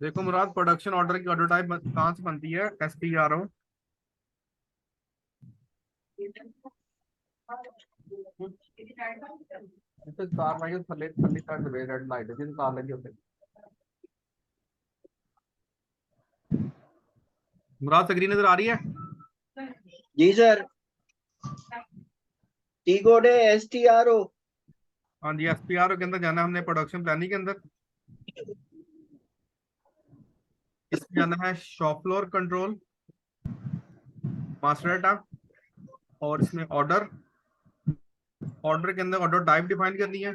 देखो मुराद, production order की order type कहाँ से बनती है? SPRO। इसपे तार लगे, थल्ले थल्ले तार दबे, रेड लाइट है, तार लगे होते हैं। मुराद स्क्रीन नजर आ रही है? जी सर। टी कोड है STRO। हाँ जी, SPRO के अंदर जाना है हमने, प्रोडक्शन प्लानिंग के अंदर। इसमें जाना है shop floor control, master data, और इसमें ऑर्डर। ऑर्डर के अंदर ऑर्डर टाइप डिफाइन करनी है।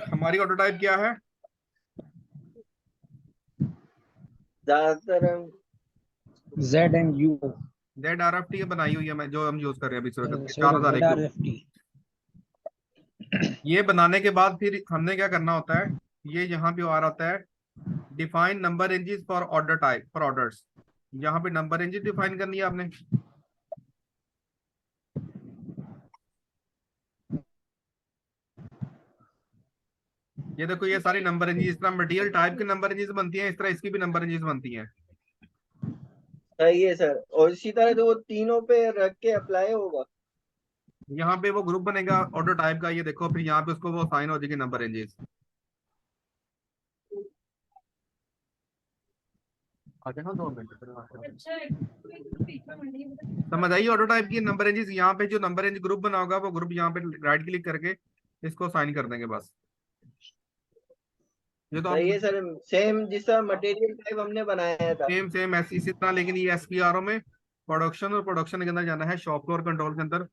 हमारी ऑर्डर टाइप क्या है? ज्यादातर ZNU ZRFT बनाई हुई है, मैं जो हम यूज कर रहे हैं अभी इस वक्त, सॉरी 4001 ग्रुप। ZRFT। ये बनाने के बाद फिर हमने क्या करना होता है, ये यहाँ पे आ रहा होता है define number ranges for order type for orders. यहाँ पे नंबर रेंजेस डिफाइन करनी है आपने। ये देखो, ये सारी नंबर रेंजेस, इस तरह मटेरियल टाइप के नंबर रेंजेस बनती हैं, इस तरह इसकी भी नंबर रेंजेस बनती हैं। सही है सर। और इसी तरह से वो तीनों पे रख के अप्लाई होगा। यहाँ पे वो ग्रुप बनेगा ऑर्डर टाइप का, ये देखो, फिर यहाँ पे उसको वो साइन हो जाएगी नंबर रेंजेस। आते ना 2 मिनट समझ आई ऑर्डर टाइप की नंबर रेंजेस। यहाँ पे जो नंबर रेंज ग्रुप बना होगा, वो ग्रुप यहाँ पे राइट क्लिक करके इसको साइन कर देंगे बस। ये तो सही हम है सर। सेम जिसका मटेरियल टाइप हमने बनाया था। सेम सेम ऐसी इसी तरह, लेकिन ये SPRO में प्रोडक्शन, और प्रोडक्शन के अंदर जाना है शॉप फ्लोर कंट्रोल के अंदर।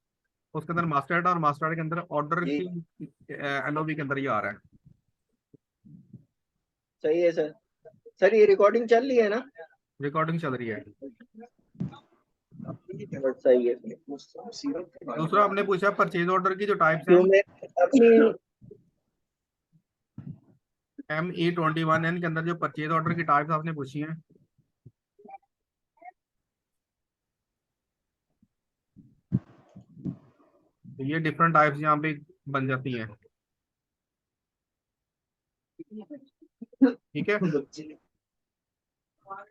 उसके अंदर मास्टर डाटा, और मास्टर डाटा के अंदर ऑर्डर जी की LOB के अंदर ये आ रहा है। सही है सर। सर ये रिकॉर्डिंग चल रही है ना? रिकॉर्डिंग चल रही है। सही है। दूसरा आपने पूछा परचेज ऑर्डर की जो टाइप्स हैं, क्यों मैं अपनी ME21N के अंदर जो परचेज ऑर्डर की टाइप्स आपने पूछी हैं, तो ये डिफरेंट टाइप्स यहाँ पे बन जाती हैं। ठीक है।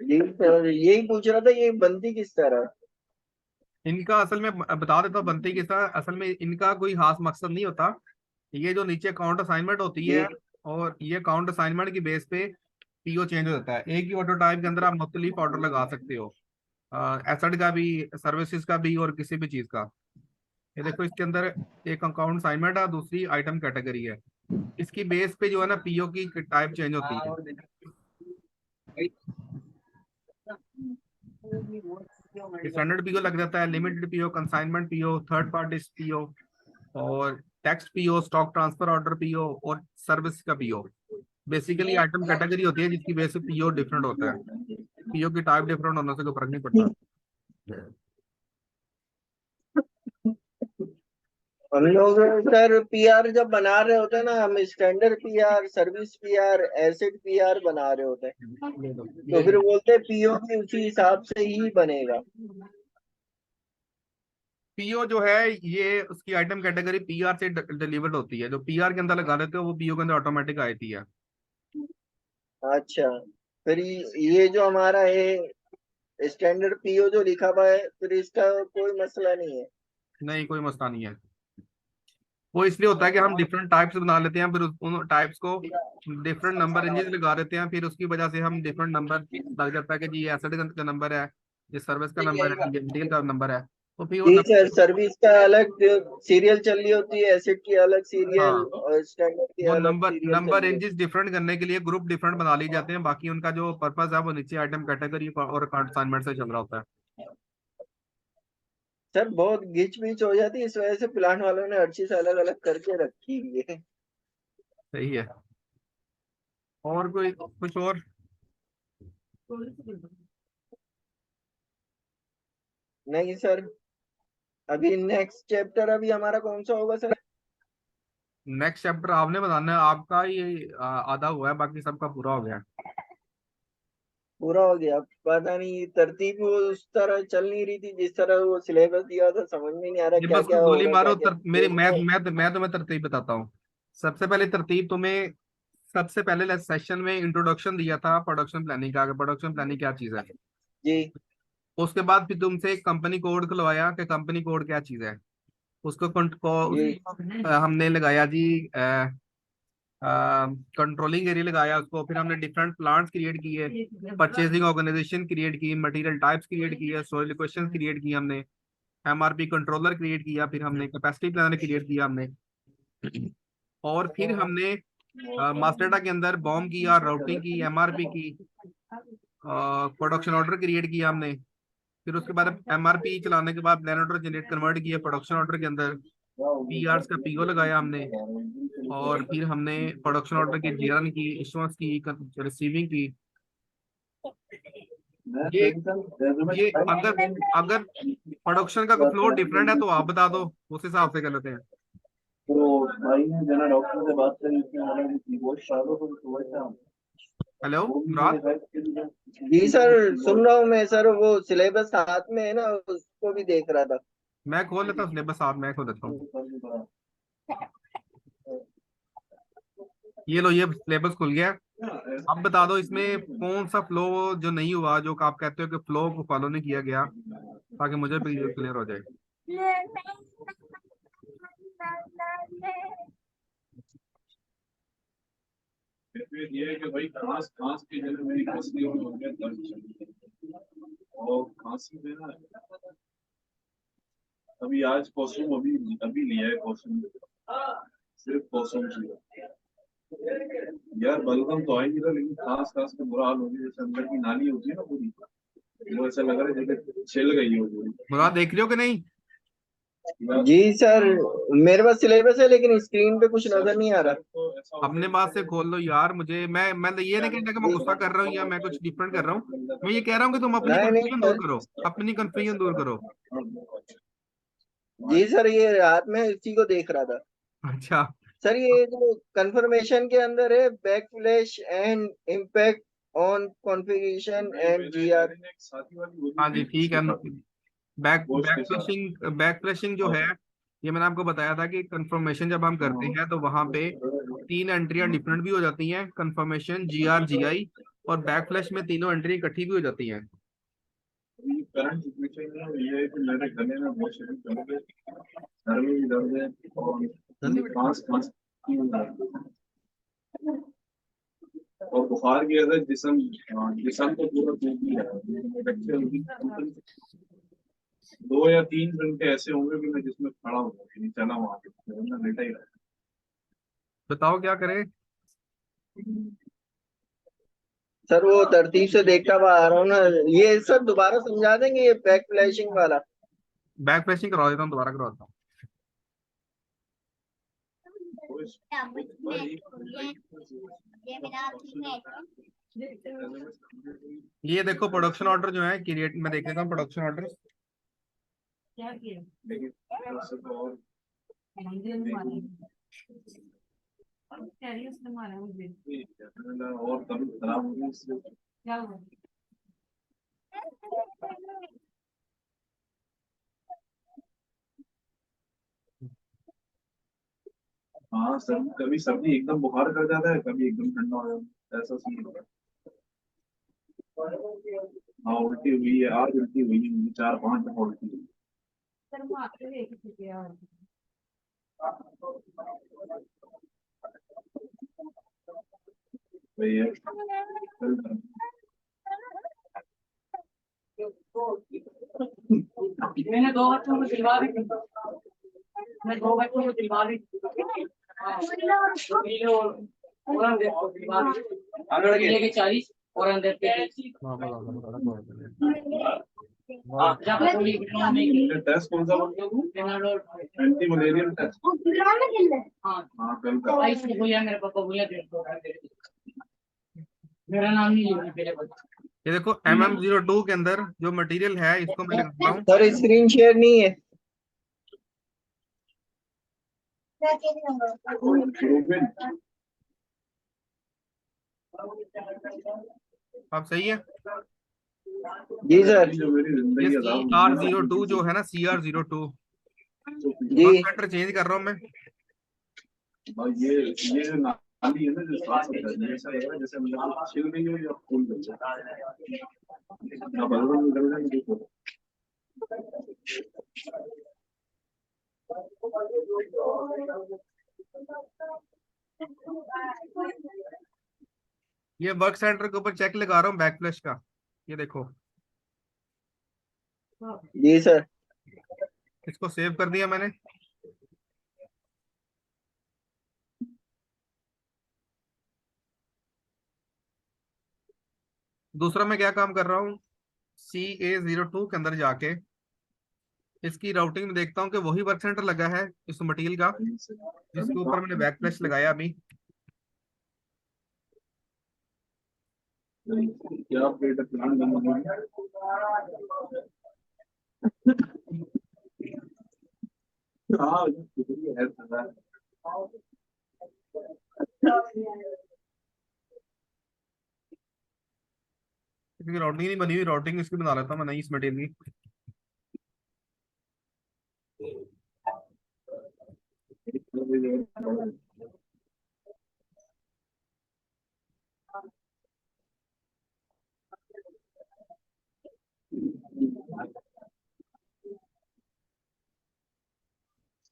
जी सर, यही पूछ रहा था ये बनती किस तरह। इनका असल में बता देता हूँ बनती किस तरह। असल में इनका कोई खास मकसद नहीं होता। ये जो नीचे काउंट असाइनमेंट होती जी है, और ये काउंट असाइनमेंट की बेस पे PO चेंज हो जाता है। एक ही ऑर्डर टाइप के अंदर आप मुख्तलिफ ऑर्डर लगा सकते हो, एसेट का भी, सर्विसेज का भी, और किसी भी चीज का। ये देखो, इसके अंदर एक अकाउंट असाइनमेंट है, दूसरी आइटम कैटेगरी है। इसकी बेस पे जो है ना PO की टाइप चेंज होती है। स्टैंडर्ड PO लग जाता है, limited PO, consignment PO, third party PO, और text PO, stock transfer order PO, और सर्विस का PO। बेसिकली आइटम कैटेगरी होती है जिसकी बेस पे PO डिफरेंट होता है। PO की टाइप डिफरेंट होने से कोई फर्क नहीं पड़ता। हम लोग सर PR जब बना रहे होते हैं ना, हम standard PR, service PR, asset PR बना रहे होते हैं। तो फिर बोलते हैं PO भी उसी हिसाब से ही बनेगा। PO जो है, ये उसकी आइटम कैटेगरी PR से डिलीवर्ड होती है। जो PR के अंदर लगा देते हो वो PO के अंदर ऑटोमेटिक आती है। अच्छा। फिर ये जो हमारा है स्टैंडर्ड PO जो लिखा हुआ है, फिर इसका कोई मसला नहीं है। नहीं, कोई मसला नहीं है। वो इसलिए होता है कि हम डिफरेंट टाइप्स बना लेते हैं, फिर उन टाइप्स को डिफरेंट नंबर रेंजेस लगा देते हैं, फिर उसकी वजह से हम डिफरेंट नंबर लग जाता है कि जी ये एसेट का नंबर है, ये सर्विस का नंबर है, ये मटेरियल का नंबर है। तो फिर वो जी नंबर, सर, सर्विस का अलग सीरियल चल रही होती है, एसेट की अलग सीरियल हाँ, और स्टैंडर्ड की वो अलग नंबर सीरियल चल नंबर रही होती रेंजेस डिफरेंट करने के लिए ग्रुप डिफरेंट बना ली जाते हैं। बाकी उनका जो पर्पस है वो नीचे आइटम कैटेगरी और असाइनमेंट से चल रहा होता है। है। सर बहुत घिच पिच हो जाती है, इस वजह से प्लान वालों ने हर चीज अलग अलग करके रखी हुई है। सही है। और कोई कुछ और? नहीं सर। अभी नेक्स्ट चैप्टर अभी हमारा कौन सा होगा सर? नेक्स्ट चैप्टर आपने बताना है, आपका ये आधा हुआ है, बाकी सबका पूरा हो गया है। पूरा हो गया? पता नहीं, तरतीब वो उस तरह चल नहीं रही थी जिस तरह वो सिलेबस दिया था, समझ में नहीं आ रहा ये क्या बस क्या गोली होगा, क्या मारो क्या मेरे देखना है। मैं तुम्हें तरतीब बताता हूँ। सबसे पहले तरतीब तुम्हें सबसे पहले सेशन में इंट्रोडक्शन दिया था प्रोडक्शन प्लानिंग का, प्रोडक्शन प्लानिंग क्या चीज है। जी उसके बाद फिर तुमसे एक कंपनी कोड खुलवाया कि कंपनी कोड क्या चीज है। उसको जी हमने लगाया जी कंट्रोलिंग एरिया लगाया उसको। फिर हमने डिफरेंट प्लांट्स क्रिएट किए, परचेसिंग ऑर्गेनाइजेशन क्रिएट की, मटेरियल टाइप्स क्रिएट किए, सॉइल इक्वेशन क्रिएट की हमने, एमआरपी कंट्रोलर क्रिएट किया, फिर हमने कैपेसिटी प्लानर क्रिएट किया हमने, और फिर हमने मास्टर डाटा के अंदर बॉम्ब किया, राउटिंग की, एमआरपी की, प्रोडक्शन ऑर्डर क्रिएट किया हमने। फिर उसके बाद एमआरपी चलाने के बाद प्लान ऑर्डर जनरेट कन्वर्ट किया प्रोडक्शन ऑर्डर के अंदर, पीआरस का पीओ लगाया हमने, और फिर हमने प्रोडक्शन ऑर्डर की जीआरएन की, इश्यूएंस की, रिसीविंग की। ये ये अगर अगर प्रोडक्शन का फ्लो डिफरेंट है तो आप बता दो, उस हिसाब से कर लेते हैं। तो भाई ने जना डॉक्टर से बात करी, उसने बोला कि वो शालो को सुबह शाम। हेलो मुराद, जी सर सुन रहा हूँ मैं सर, वो सिलेबस हाथ में है ना, उसको भी देख रहा था। मैं खोल लेता हूँ सिलेबस, आप मैं खोल देता हूँ। ये लो, ये सिलेबस खुल गया। अब बता दो इसमें कौन सा फ्लो जो नहीं हुआ, जो आप कहते हो कि फ्लो को फॉलो नहीं किया गया, ताकि मुझे भी क्लियर हो जाए। ये है कि भाई खांस खांस की जगह मेरी खांसी हो गया दर्द चल रहा है। और खांसी में ना अभी आज कॉस्ट्यूम अभी अभी लिया है कॉस्ट्यूम, सिर्फ कॉस्ट्यूम लिया यार। बलगम तो आ ही नहीं रहा, लेकिन खांस खांस का बुरा हाल हो गया, जैसे अंदर की नाली होती है ना पूरी, वो ऐसा लग रहा है जैसे छिल गई हो पूरी। मुराद देख रहे हो कि नहीं? जी सर मेरे पास सिलेबस है, लेकिन स्क्रीन पे कुछ नजर नहीं आ रहा। तो ऐसा अपने बात से खोल लो यार। मुझे मैं तो ये नहीं कहना कि मैं गुस्सा कर रहा हूँ या मैं कुछ डिफरेंट कर रहा हूँ। मैं ये कह रहा हूँ कि तुम अपनी नहीं नहीं कंफ्यूजन दूर सर। करो, अपनी कंफ्यूजन दूर करो। जी सर ये रात में इसी को देख रहा था। अच्छा, सर ये जो कंफर्मेशन के अंदर है, back flash and impact on configuration and GR. हाँ जी ठीक है। बैक कोच बैक के साथ फ्लशिंग, बैक फ्लशिंग जो है, ये मैंने आपको बताया था कि कंफर्मेशन जब हम करते हैं तो वहां पे 3 एंट्रियां डिफरेंट भी हो जाती हैं, कंफर्मेशन, जीआर, जीआई, और बैक फ्लैश में तीनों एंट्री इकट्ठी भी हो जाती हैं। करंट सिचुएशन में ये है कि मेरे गले में बहुत शरीर दर्द है, सर में भी दर्द है, और सांस सांस की भी दर्द है। और बुखार की वजह से जिसम को पूरा टूट ही रहा है। बच्चे अभी 2 या 3 घंटे ऐसे होंगे कि मैं जिसमें खड़ा हूँ, चला वहां पे वरना लेटा ही रहा। बताओ क्या करें? सर वो तरतीब से देखता हुआ आ रहा हूँ ना। ये सर दोबारा समझा देंगे ये बैक फ्लैशिंग वाला? बैक फ्लशिंग करवा देता हूँ, दोबारा करवा देता हूँ। ये देखो प्रोडक्शन ऑर्डर जो है क्रिएट, मैं देख लेता हूँ प्रोडक्शन ऑर्डर। और कभी खराब होगी इससे। हाँ सर, कभी सर्दी एकदम बुखार कर जाता है, कभी एकदम ठंडा हो जाता है, ऐसा सीन होता है। हाँ उल्टी हुई है, आज उल्टी हुई है मुझे 4-5 दफा उल्टी हुई है। मैंने 2 बच्चों को दिलवा दी, मैं 2 बच्चों को दिलवा दी। और अंदर को दिलवा दी, अगर के 40 और अंदर के 30। हाँ जब पूरी बिटवा में टेस्ट कौन सा बोलते हो? Panadol anti malarial test. हाँ हाँ कल का। भाई से भैया मेरे पापा भैया दे दो, मेरा नाम नहीं लिखना पहले बता। ये देखो MM02 के अंदर जो मटेरियल है इसको मैं लिखता हूँ। सर स्क्रीन शेयर नहीं है। अब सही है। जी सर। जो मेरी ये जिंदगी CR02 जो है ना, CR02 जी बस सेंटर चेंज कर रहा हूँ मैं। ये जो खाली है ना जो साफ होता है ऐसा है ना जैसे मतलब छिल रही हो या फूल बन जाए ना बलून निकल रहा है देखो ये वर्क सेंटर के ऊपर चेक लगा रहा हूँ बैक फ्लैश का, ये देखो। जी सर। इसको सेव कर दिया मैंने। दूसरा मैं क्या काम कर रहा हूँ, CA02 के अंदर जाके इसकी राउटिंग में देखता हूँ कि वही वर्क सेंटर लगा है इस मटेरियल का जिसके ऊपर मैंने बैक फ्लैश लगाया अभी। क्या अपडेट प्लान बना हाँ है क्योंकि राउटिंग नहीं बनी हुई, राउटिंग इसकी बना लेता हूँ मैं नई इस मटेरियल की।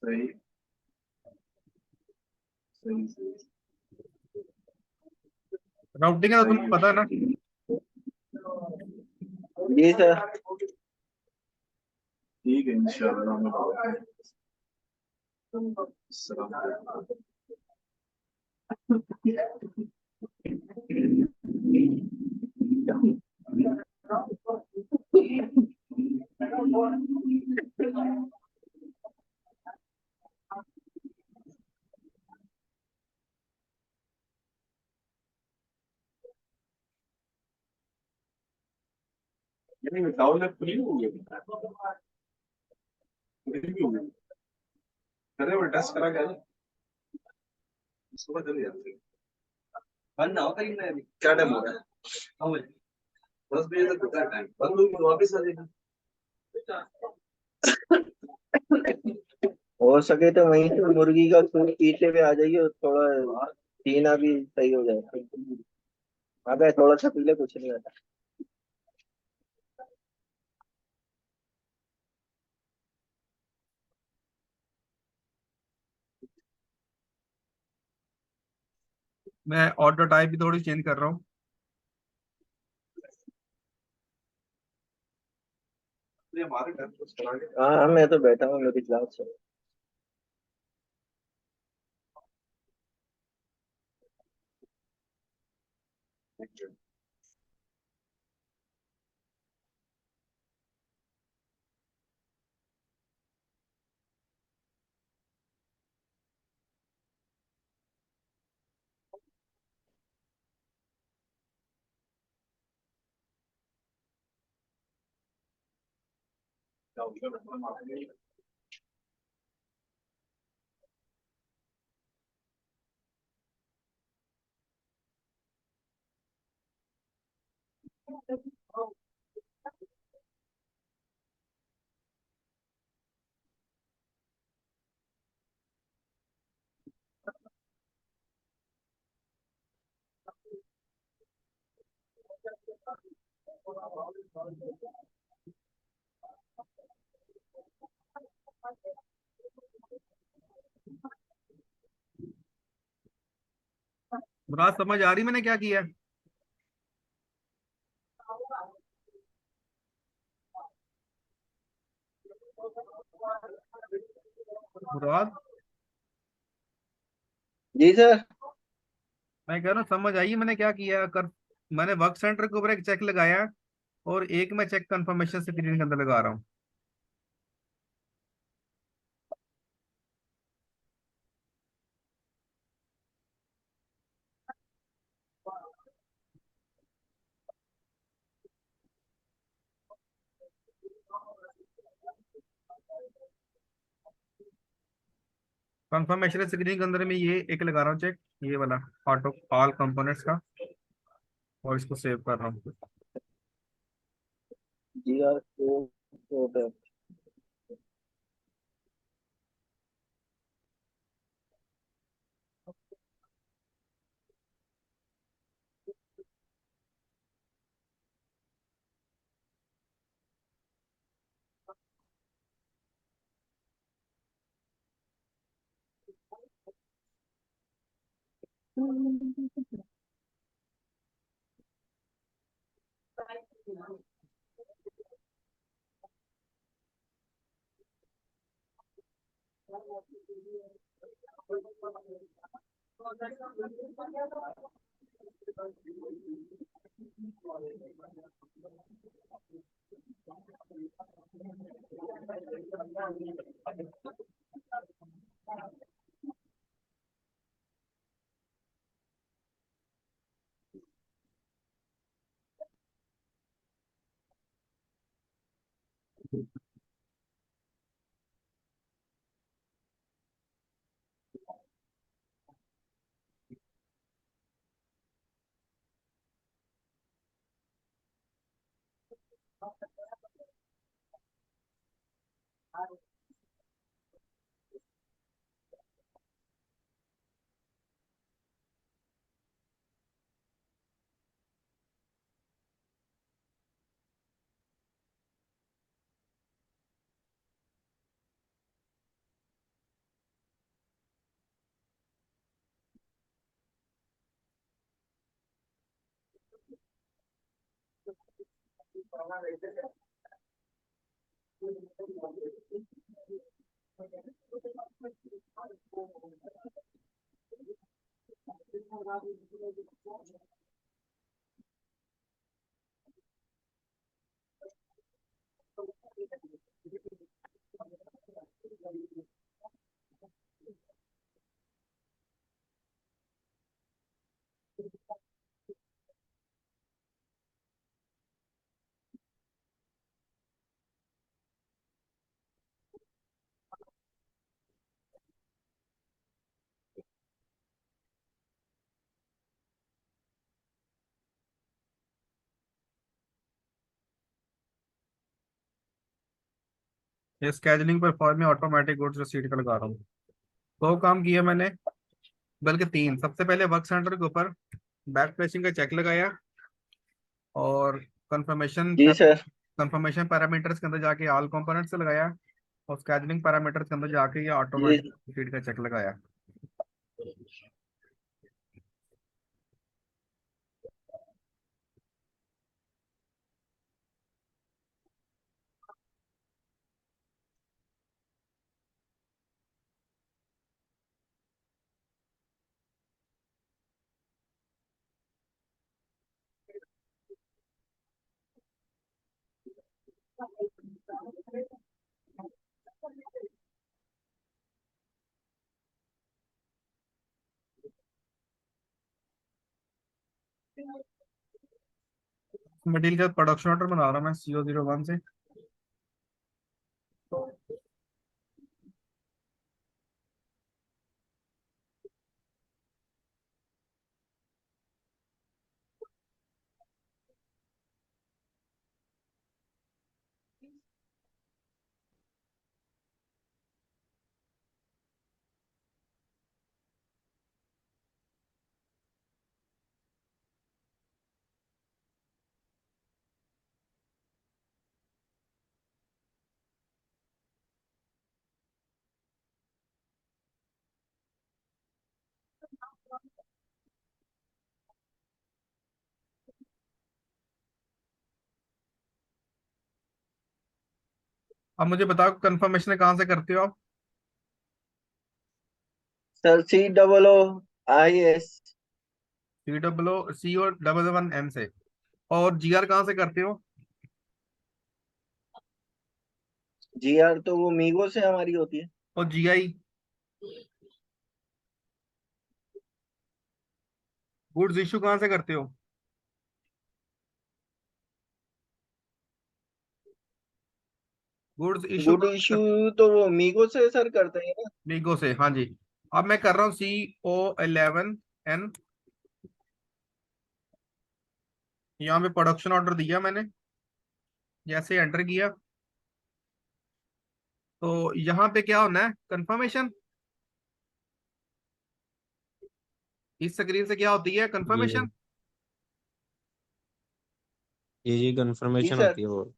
सही सही सही राउटिंग का तो तुम्हें पता है ना। जी सर। ठीक है इंशाल्लाह मैं सलाम यानी टाउन में खुली हो गई खुली भी हो गई अरे वो टेस्ट करा गया सुबह जल्दी आते हैं बंद ना हो कहीं ना क्या टाइम हो रहा है हाँ भाई 10 बजे तक होता है टाइम बंद होगी तो वापस आ जाएगा हो सके तो वहीं से मुर्गी का सूप पीते हुए आ जाइए और थोड़ा पीना भी सही हो जाएगा। अबे थोड़ा सा पी ले, कुछ नहीं होता। मैं ऑर्डर टाइप भी थोड़ी चेंज कर रहा हूँ। ये हमारे घर कुछ करा हाँ हाँ, मैं तो बैठा हूँ मेरी क्लास से। के क्या होगा मुराद समझ आ रही मैंने क्या किया है? मुराद, जी सर। मैं कह रहा हूँ समझ आई मैंने क्या किया कर। मैंने वर्क सेंटर के ऊपर एक चेक लगाया और एक मैं चेक कंफर्मेशन स्क्रीन के अंदर लगा रहा हूँ। कंफर्मेशन स्क्रीन के अंदर में ये एक लगा रहा हूँ चेक, ये वाला ऑटो ऑल कंपोनेंट्स का, और इसको सेव कर रहा हूँ। जी यार तो ये स्केजुलिंग परफॉर्म में ऑटोमेटिक गुड्स रिसीट का लगा रहा हूँ। दो काम किए मैंने, बल्कि तीन। सबसे पहले वर्क सेंटर के ऊपर बैक प्लेसिंग का चेक लगाया, और कंफर्मेशन जी सर। कंफर्मेशन पैरामीटर्स के अंदर जाके ऑल कंपोनेंट्स से लगाया, और स्केजुलिंग पैरामीटर्स के अंदर जाके ये जी ऑटोमेटिक फीड का चेक लगाया। मटेरियल का प्रोडक्शन ऑर्डर बना रहा हूँ मैं CO01 से। अब मुझे बताओ कंफर्मेशन कहाँ से करते हो आप? Sir COOIS। CO11M से। और GR कहाँ से करते हो? GR तो वो मीगो से हमारी होती है। और GI? गुड्स इशू कहाँ से करते हो? गुड्स इशू गुड इशू तो वो मीगो से सर करते हैं ना। मीगो से, हाँ जी। अब मैं कर रहा हूँ CO11N। यहाँ पे प्रोडक्शन ऑर्डर दिया मैंने, जैसे एंटर किया तो यहाँ पे क्या होना है, कंफर्मेशन। इस स्क्रीन से क्या होती है, जी कंफर्मेशन। जी जी कंफर्मेशन सर। होती है वो।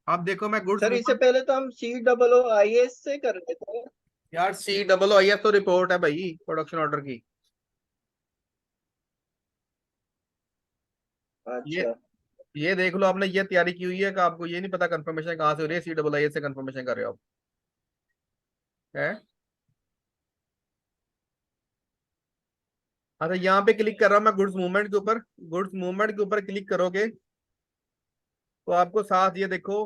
अब देखो मैं गुड्स सर इससे रिपोर्ट। पहले तो हम COOIS से कर रहे थे। यार COOIS तो रिपोर्ट है भाई प्रोडक्शन ऑर्डर की। अच्छा। ये देख लो, आपने ये तैयारी की हुई है कि आपको ये नहीं पता कंफर्मेशन कहाँ से हो रही है, CAA से कंफर्मेशन कर रहे हो आप, है? अच्छा, यहाँ पे क्लिक कर रहा हूँ मैं गुड्स मूवमेंट के ऊपर। गुड्स मूवमेंट के ऊपर क्लिक करोगे तो आपको साथ ये देखो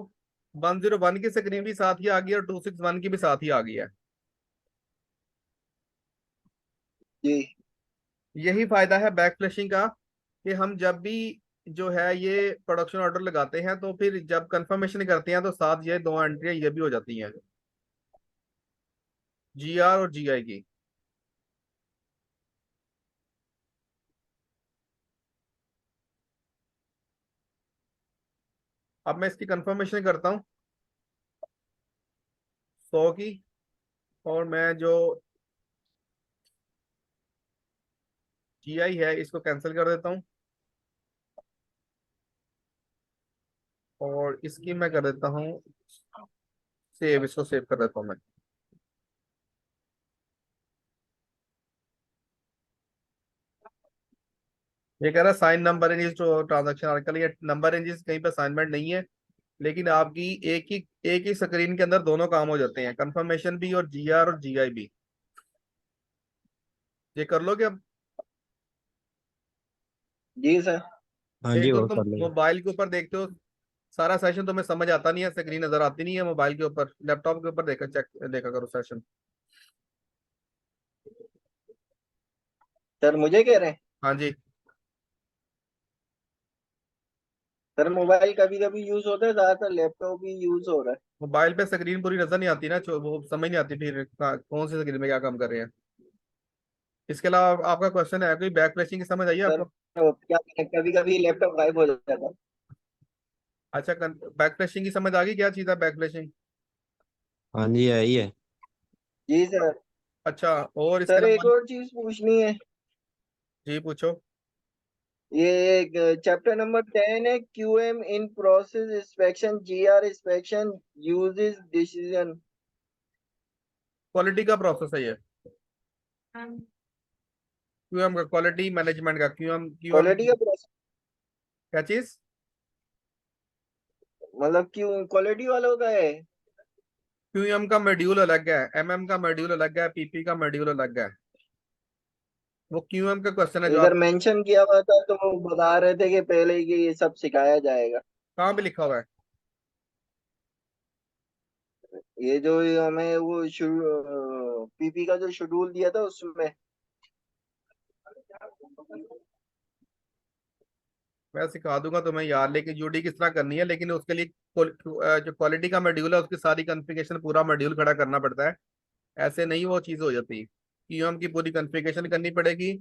101 की स्क्रीन भी साथ ही आ गई है और 261 की भी साथ ही आ गई है। जी। यही फायदा है बैक फ्लैशिंग का, कि हम जब भी जो है ये प्रोडक्शन ऑर्डर लगाते हैं तो फिर जब कंफर्मेशन करते हैं तो साथ ये दो एंट्रियां ये भी हो जाती हैं, GR और GI की। अब मैं इसकी कंफर्मेशन करता हूँ 100 की, और मैं जो GI है इसको कैंसिल कर देता हूँ, और इसकी मैं कर देता हूँ सेव, इसको सेव कर देता हूँ मैं। ये कह रहा है sign number range to transaction article, ये नंबर रेंजेस कहीं पे असाइनमेंट नहीं है, लेकिन आपकी एक ही स्क्रीन के अंदर दोनों काम हो जाते हैं, कंफर्मेशन भी और GR और GI भी। ये कर लोगे अब? जी सर। हाँ जी, एक तो वो तुम कर लेंगे। मोबाइल के ऊपर देखते हो, सारा सेशन तुम्हें समझ आता नहीं है, स्क्रीन नजर आती नहीं है मोबाइल के ऊपर, लैपटॉप के ऊपर देखा करो सेशन। सर मुझे कह रहे हैं? हाँ जी। सर मोबाइल कभी कभी यूज होता है, ज्यादातर लैपटॉप भी यूज हो रहा है। मोबाइल पे स्क्रीन पूरी नजर नहीं आती ना, वो समझ नहीं आती फिर कौन सी स्क्रीन में क्या काम कर रहे हैं। इसके अलावा आपका क्वेश्चन है कोई बैक फ्लैशिंग की, समझ आइए सर आपको? क्या करें, कभी कभी लैपटॉप गायब हो जाता है। अच्छा, बैक फ्लैशिंग की समझ आ गई, क्या चीज़ है बैक फ्लैशिंग? हाँ जी, यही है। जी सर। अच्छा, और इसके सर एक अलावा? और चीज पूछनी है। जी पूछो। ये चैप्टर नंबर 10 है, QM in process inspection, GR inspection, uses decision. Quality का प्रोसेस है ये, QM का, क्वालिटी मैनेजमेंट का, QM QM क्वालिटी का प्रोसेस क्या चीज? मतलब क्यों क्वालिटी वालों का है? QM का मॉड्यूल अलग है, MM का मॉड्यूल अलग है, PP का मॉड्यूल अलग है। वो QM का क्वेश्चन है जो इधर आप, मेंशन किया हुआ था तो वो बता रहे थे कि पहले ही कि ये सब सिखाया जाएगा। कहाँ पे लिखा हुआ है? ये जो ये हमें वो PP का जो शेड्यूल दिया था उसमें। मैं सिखा दूंगा तुम्हें यार, लेकिन यूडी किस तरह करनी है, लेकिन उसके लिए जो क्वालिटी का मॉड्यूल है उसकी सारी कॉन्फ़िगरेशन पूरा मॉड्यूल खड़ा करना पड़ता है। ऐसे नहीं वो चीज हो जाती, QM की पूरी कॉन्फ़िगरेशन करनी पड़ेगी,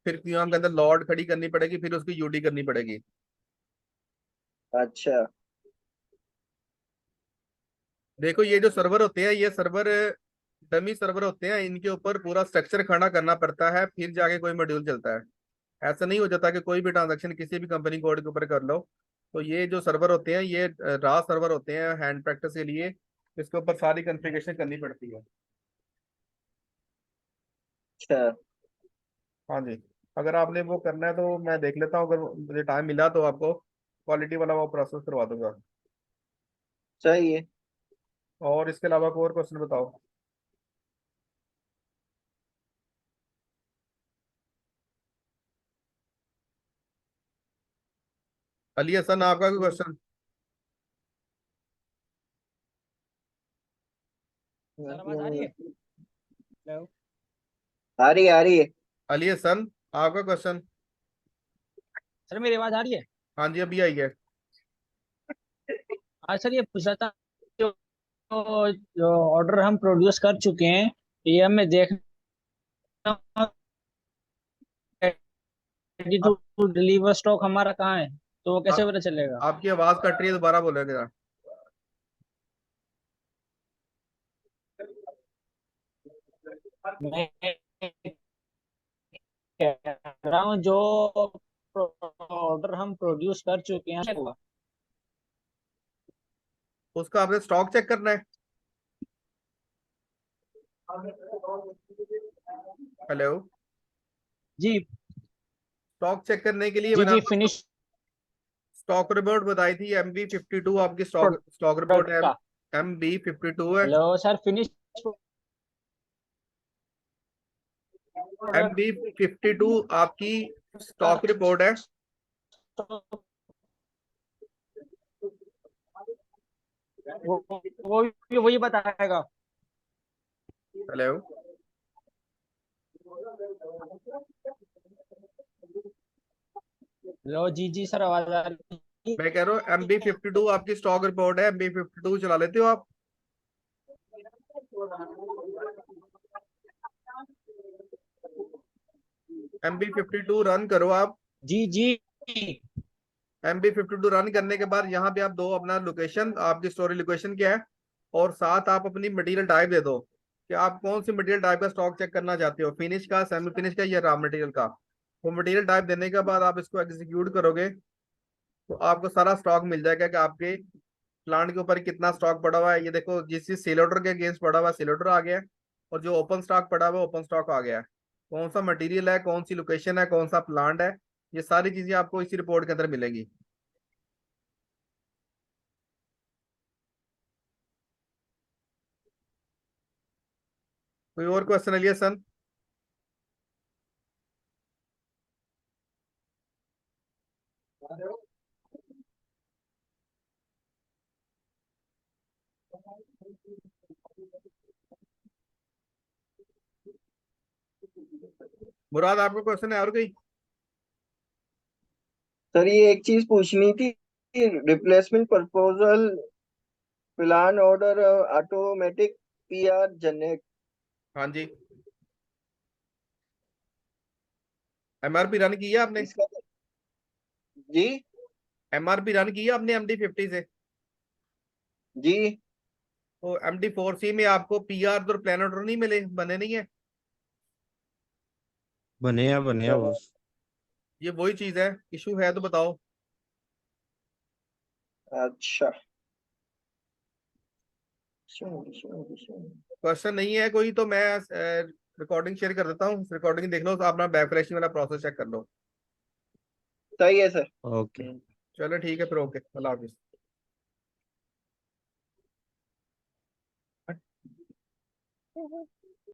फिर QM के अंदर लॉर्ड खड़ी करनी पड़ेगी, फिर उसकी यूडी करनी पड़ेगी। अच्छा। देखो ये जो सर्वर होते हैं, ये सर्वर डमी सर्वर होते हैं, इनके ऊपर पूरा स्ट्रक्चर खड़ा करना पड़ता है, फिर जाके कोई मॉड्यूल चलता है। ऐसा नहीं हो जाता कि कोई भी ट्रांजैक्शन किसी भी कंपनी कोड के ऊपर कर लो। तो ये जो सर्वर होते हैं ये रा सर्वर होते हैं हैंड प्रैक्टिस के लिए, इसके ऊपर सारी कॉन्फ़िगरेशन करनी पड़ती है। अच्छा। हाँ जी। अगर आपने वो करना है तो मैं देख लेता हूँ, अगर मुझे टाइम मिला तो आपको क्वालिटी वाला वो प्रोसेस करवा दूंगा। सही है। और इसके अलावा कोई और क्वेश्चन बताओ। अली हसन, आपका कोई क्वेश्चन? सर, आवाज आ रही है? हेलो। आ रही है, आ रही है। अली हसन, आपका क्वेश्चन? सर, मेरी आवाज आ रही है? हाँ जी, अभी आई है। आज सर ये पूछा था, जो जो ऑर्डर हम प्रोड्यूस कर चुके हैं, ये हमें देखना रेडी आप, टू डिलीवर स्टॉक हमारा कहाँ है, तो वो कैसे आप पता चलेगा? आपकी आवाज कट रही है, दोबारा बोलेगा? मैं कह रहा हूँ जो ऑर्डर हम प्रोड्यूस कर चुके हैं हुआ। उसका आपने स्टॉक चेक करना है। हेलो। जी स्टॉक चेक करने के लिए जी मैंने जी, आपको फिनिश स्टॉक रिपोर्ट बताई थी MB52 आपकी स्टॉक रिपोर्ट है, का MB52 है। हेलो सर, फिनिश MB52 आपकी स्टॉक रिपोर्ट है। वही बताएगा। हेलो, हेलो जी जी सर, आवाज आ रही है। मैं कह रहा हूँ MB52 आपकी स्टॉक रिपोर्ट है, MB52 चला लेते हो आप? MB52 रन करो आप। जी जी। MB52 रन करने के बाद यहाँ पे आप दो अपना लोकेशन, आपकी स्टोरी लोकेशन क्या है, और साथ आप अपनी मटेरियल टाइप दे दो कि आप कौन सी मटेरियल टाइप का स्टॉक चेक करना चाहते हो, फिनिश का, सेमी फिनिश का, या रॉ मटेरियल का। वो मटेरियल टाइप देने के बाद आप इसको एग्जीक्यूट करोगे तो आपको सारा स्टॉक मिल जाएगा कि आपके प्लांट के ऊपर कितना स्टॉक पड़ा हुआ है। ये देखो, जिस चीज सेल ऑर्डर के अगेंस्ट पड़ा हुआ है सेल ऑर्डर आ गया है, और जो ओपन स्टॉक पड़ा हुआ है ओपन स्टॉक आ गया है। कौन सा मटेरियल है, कौन सी लोकेशन है, कौन सा प्लांट है, ये सारी चीजें आपको इसी रिपोर्ट के अंदर मिलेंगी। कोई और क्वेश्चन है लिया सन? मुराद आपको क्वेश्चन है और कोई? सर ये एक चीज पूछनी थी, replacement proposal plan order automatic PR generate, हाँ जी, MRP रन किया आपने? इसका जी MRP रन किया आपने MD50 से? जी तो MD4C में आपको PR और प्लान ऑर्डर नहीं मिले, बने नहीं है? बने हैं बॉस। ये वही चीज है, इशू है तो बताओ। अच्छा। अच्छा। क्वेश्चन नहीं है कोई तो मैं रिकॉर्डिंग शेयर कर देता हूँ, रिकॉर्डिंग देख लो तो अपना बैक फ्रेशिंग वाला प्रोसेस चेक कर लो। सही है सर। ओके। चलो ठीक है फिर, ओके, अल्लाह हाफिज।